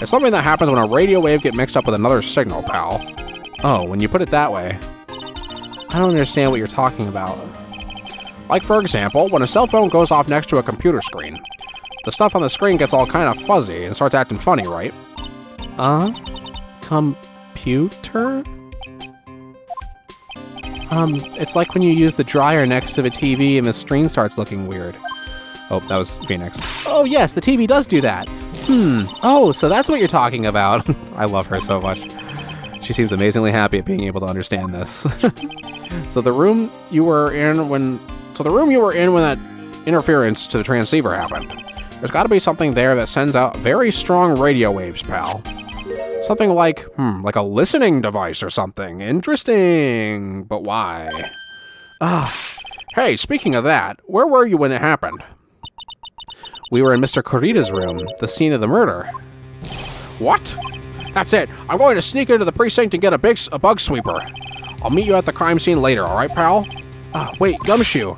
It's something that happens when a radio wave gets mixed up with another signal, pal. Oh, when you put it that way. I don't understand what you're talking about. Like, for example, when a cell phone goes off next to a computer screen. The stuff on the screen gets all kind of fuzzy and starts acting funny, right? Computer? It's like when you use the dryer next to the TV and the screen starts looking weird. Oh, that was Phoenix. Oh, yes, the TV does do that. Oh, so that's what you're talking about. I love her so much. She seems amazingly happy at being able to understand this. So the room you were in when that interference to the transceiver happened. There's got to be something there that sends out very strong radio waves, pal. Something like a listening device or something. Interesting, but why? Hey, speaking of that, where were you when it happened? We were in Mr. Kurita's room, the scene of the murder. What? That's it. I'm going to sneak into the precinct and get a bug sweeper. I'll meet you at the crime scene later, all right, pal? Wait, Gumshoe.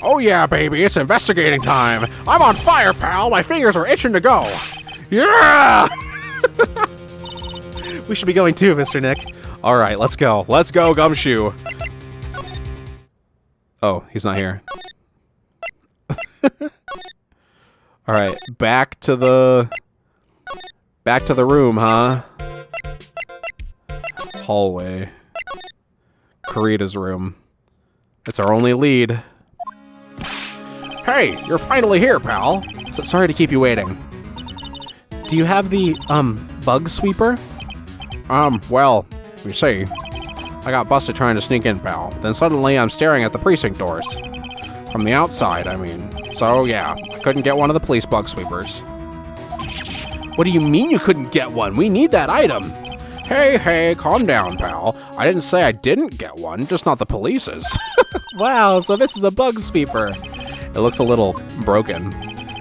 Oh yeah, baby, it's investigating time. I'm on fire, pal. My fingers are itching to go. Yeah! We should be going too, Mr. Nick. All right, let's go. Let's go, Gumshoe. Oh, he's not here. All right, back to the room, huh? Hallway. Kurita's room. It's our only lead. Hey, you're finally here, pal. So sorry to keep you waiting. Do you have the bug sweeper? Well, you see, I got busted trying to sneak in, pal. Then suddenly I'm staring at the precinct doors. From the outside, I mean. So yeah, I couldn't get one of the police bug sweepers. What do you mean you couldn't get one? We need that item. Hey, calm down, pal. I didn't say I didn't get one, just not the police's. Wow, so this is a bug sweeper. It looks a little broken.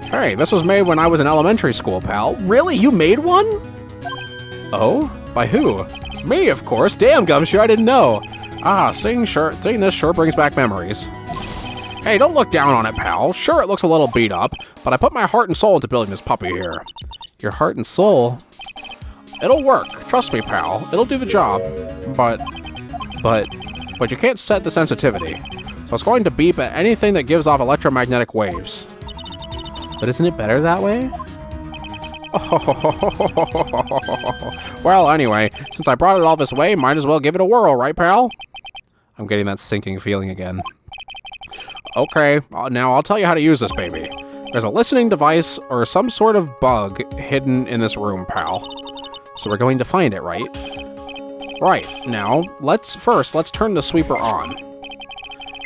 Hey, this was made when I was in elementary school, pal. Really? You made one? Oh? By who? Me, of course. Damn, Gumshoe, I didn't know. Seeing this sure brings back memories. Hey, don't look down on it, pal. Sure, it looks a little beat up, but I put my heart and soul into building this puppy here. Your heart and soul? It'll work. Trust me, pal. It'll do the job. But you can't set the sensitivity. So it's going to beep at anything that gives off electromagnetic waves. But isn't it better that way? Well, anyway, since I brought it all this way, might as well give it a whirl, right, pal? I'm getting that sinking feeling again. Okay, now I'll tell you how to use this baby. There's a listening device or some sort of bug hidden in this room, pal. So we're going to find it, right? Right, now, let's turn the sweeper on.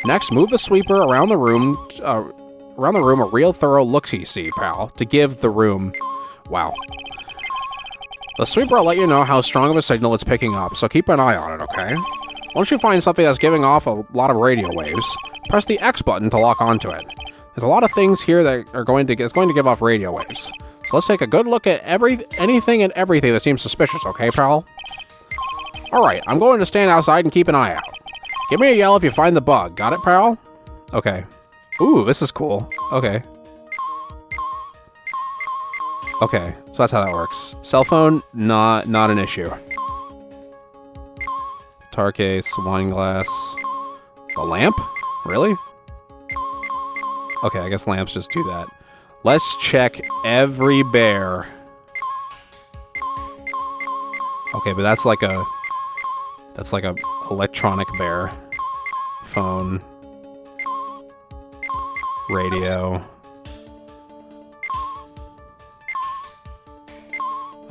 Next, move the sweeper around the room a real thorough look-see, pal, to give the room... Wow. The sweeper will let you know how strong of a signal it's picking up, so keep an eye on it, okay? Once you find something that's giving off a lot of radio waves, press the X button to lock onto it. There's a lot of things here that are going to give off radio waves. So let's take a good look at anything and everything that seems suspicious, okay, pal? Alright, I'm going to stand outside and keep an eye out. Give me a yell if you find the bug. Got it, pal? Okay. Ooh, this is cool. Okay. Okay, so that's how that works. Cell phone, not an issue. Guitar case, wine glass. A lamp? Really? Okay, I guess lamps just do that. Let's check every bear. Okay, but that's like a electronic bear. Phone. Radio.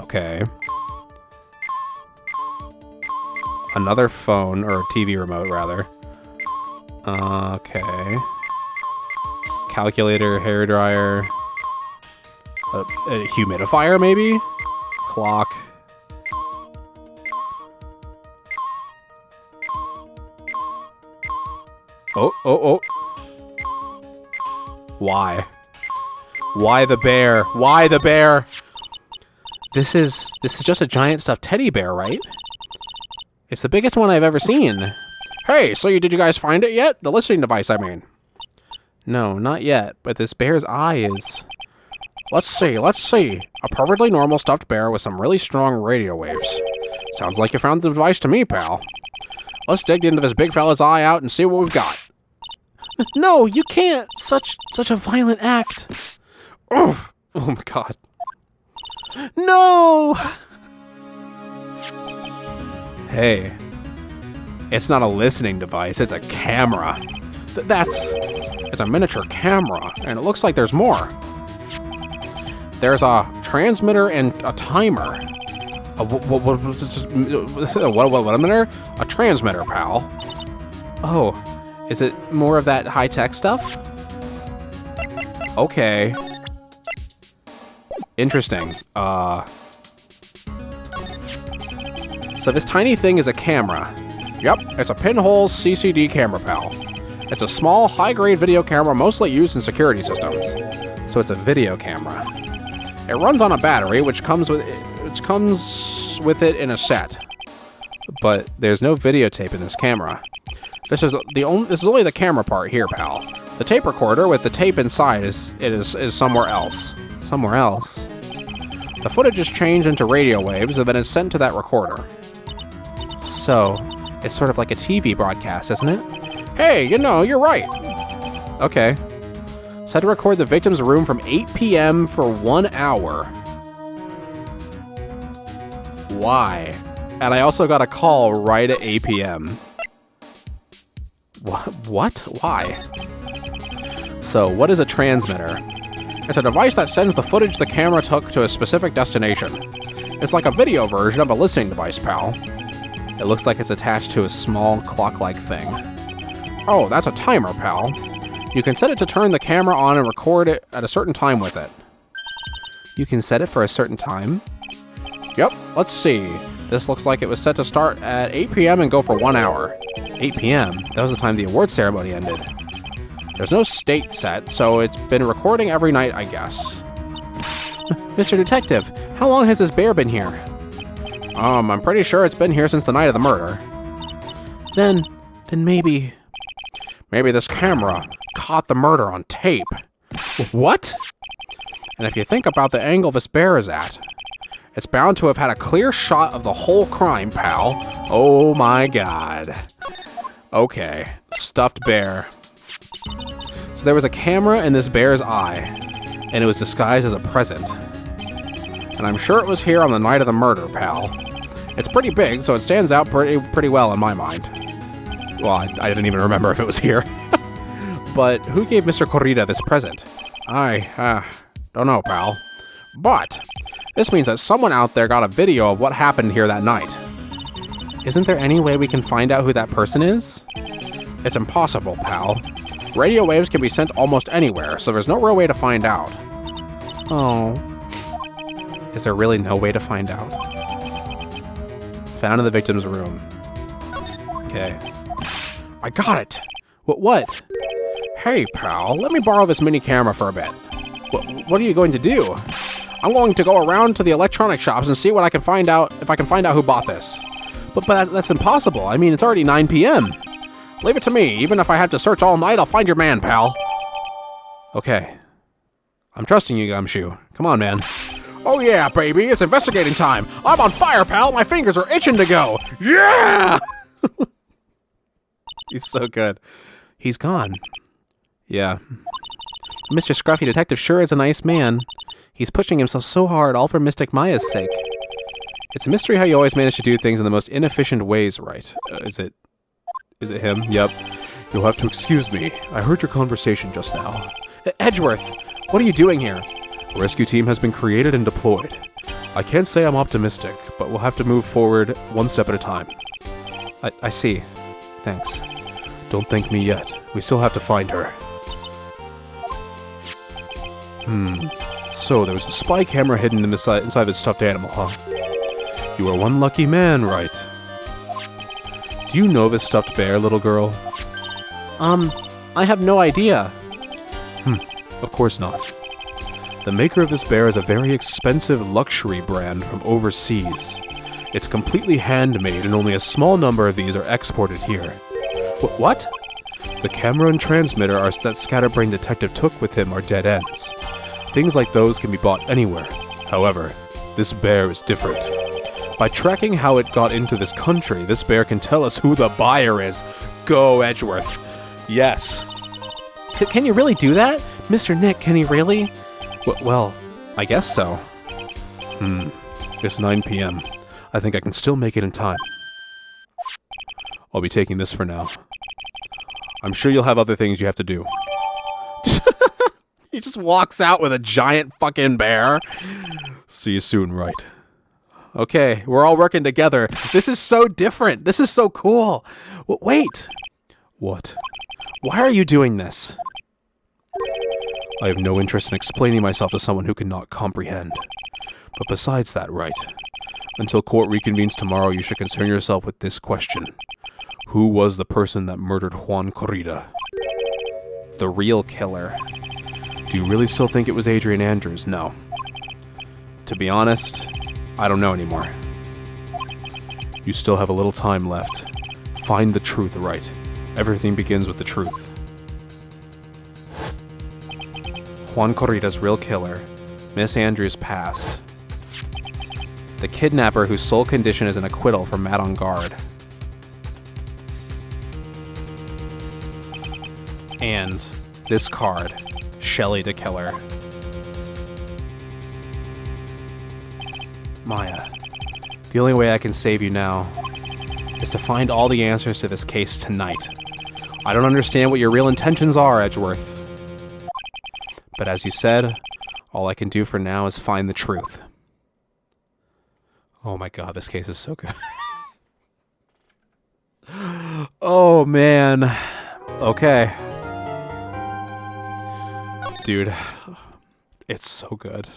Okay. Another phone, or a TV remote, rather. Okay. Calculator, hairdryer. A humidifier, maybe? Clock. Oh. Why? Why the bear? Why the bear? This is just a giant stuffed teddy bear, right? It's the biggest one I've ever seen. Hey, so did you guys find it yet? The listening device, I mean. No, not yet, but this bear's eye is... Let's see. A perfectly normal stuffed bear with some really strong radio waves. Sounds like you found the device to me, pal. Let's dig into this big fella's eye out and see what we've got. No, you can't! Such a violent act. Oh my god. No! Hey. It's not a listening device, it's a camera. It's a miniature camera, and it looks like there's more. There's a transmitter and a timer. What a minute? A transmitter, pal. Oh, is it more of that high-tech stuff? Okay. Interesting. So this tiny thing is a camera. Yep, it's a pinhole CCD camera, pal. It's a small, high-grade video camera mostly used in security systems. So it's a video camera. It runs on a battery, which comes with it in a set. But there's no videotape in this camera. This is only the camera part here, pal. The tape recorder with the tape inside is somewhere else. Somewhere else. The footage is changed into radio waves and then it's sent to that recorder. So, it's sort of like a TV broadcast, isn't it? Hey, you're right. Okay. Set to record the victim's room from 8 p.m. for 1 hour. Why? And I also got a call right at 8 p.m. What? Why? So, what is a transmitter? It's a device that sends the footage the camera took to a specific destination. It's like a video version of a listening device, pal. It looks like it's attached to a small clock-like thing. Oh, that's a timer, pal. You can set it to turn the camera on and record it at a certain time with it. You can set it for a certain time? Yep, let's see. This looks like it was set to start at 8 p.m. and go for 1 hour. 8 p.m.? That was the time the award ceremony ended. There's no state set, so it's been recording every night, I guess. Mr. Detective, how long has this bear been here? I'm pretty sure it's been here since the night of the murder. Then maybe this camera caught the murder on tape. What? And if you think about the angle this bear is at, it's bound to have had a clear shot of the whole crime, pal. Oh my god. Okay, stuffed bear. So there was a camera in this bear's eye, and it was disguised as a present. And I'm sure it was here on the night of the murder, pal. It's pretty big, so it stands out pretty well in my mind. Well, I didn't even remember if it was here. But who gave Mr. Corrida this present? I don't know, pal. But this means that someone out there got a video of what happened here that night. Isn't there any way we can find out who that person is? It's impossible, pal. Radio waves can be sent almost anywhere, so there's no real way to find out. Oh. Is there really no way to find out? Found in the victim's room. Okay. I got it! What? Hey, pal, let me borrow this mini camera for a bit. What are you going to do? I'm going to go around to the electronic shops and see what I can find out, if I can find out who bought this. But that's impossible. I mean, it's already 9 p.m. Leave it to me. Even if I have to search all night, I'll find your man, pal. Okay. I'm trusting you, Gumshoe. Come on, man. Oh yeah, baby, it's investigating time. I'm on fire, pal. My fingers are itching to go. Yeah! He's so good. He's gone. Yeah. Mr. Scruffy Detective sure is a nice man. He's pushing himself so hard, all for Mystic Maya's sake. It's a mystery how you always manage to do things in the most inefficient ways, Wright. Is it him? Yep. You'll have to excuse me. I heard your conversation just now. Edgeworth, what are you doing here? A rescue team has been created and deployed. I can't say I'm optimistic, but we'll have to move forward one step at a time. I see. Thanks. Don't thank me yet. We still have to find her. So there was a spy camera hidden inside this stuffed animal, huh? You are one lucky man, Wright. Do you know this stuffed bear, little girl? I have no idea. Of course not. The maker of this bear is a very expensive luxury brand from overseas. It's completely handmade and only a small number of these are exported here. What? The camera and transmitter that Scatterbrain Detective took with him are dead ends. Things like those can be bought anywhere. However, this bear is different. By tracking how it got into this country, this bear can tell us who the buyer is. Go, Edgeworth. Yes. Can you really do that? Mr. Nick, can he really? Well, I guess so. It's 9 p.m. I think I can still make it in time. I'll be taking this for now. I'm sure you'll have other things you have to do. He just walks out with a giant fucking bear. See you soon, Wright. Okay, we're all working together. This is so different. This is so cool. Wait. What? Why are you doing this? I have no interest in explaining myself to someone who cannot comprehend. But besides that, Wright, until court reconvenes tomorrow, you should concern yourself with this question. Who was the person that murdered Juan Corrida? The real killer. Do you really still think it was Adrian Andrews? No. To be honest, I don't know anymore. You still have a little time left. Find the truth, Wright. Everything begins with the truth. Juan Corrida's real killer. Miss Andrews passed. The kidnapper whose sole condition is an acquittal from Matt on guard. And this card, Shelley the Killer. Maya, the only way I can save you now is to find all the answers to this case tonight. I don't understand what your real intentions are, Edgeworth. But as you said, all I can do for now is find the truth. Oh my god, this case is so good. Oh man. Okay. Dude, it's so good.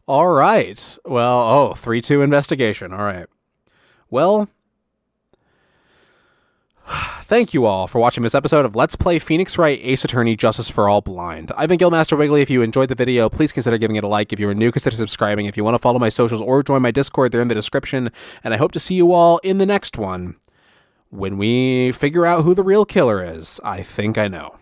All right. Well, 3-2 investigation. All right. Well, thank you all for watching this episode of Let's Play Phoenix Wright Ace Attorney Justice for All Blind. I've been Guildmaster Wiggly. If you enjoyed the video, please consider giving it a like. If you are new, consider subscribing. If you want to follow my socials or join my Discord, they're in the description. And I hope to see you all in the next one when we figure out who the real killer is. I think I know.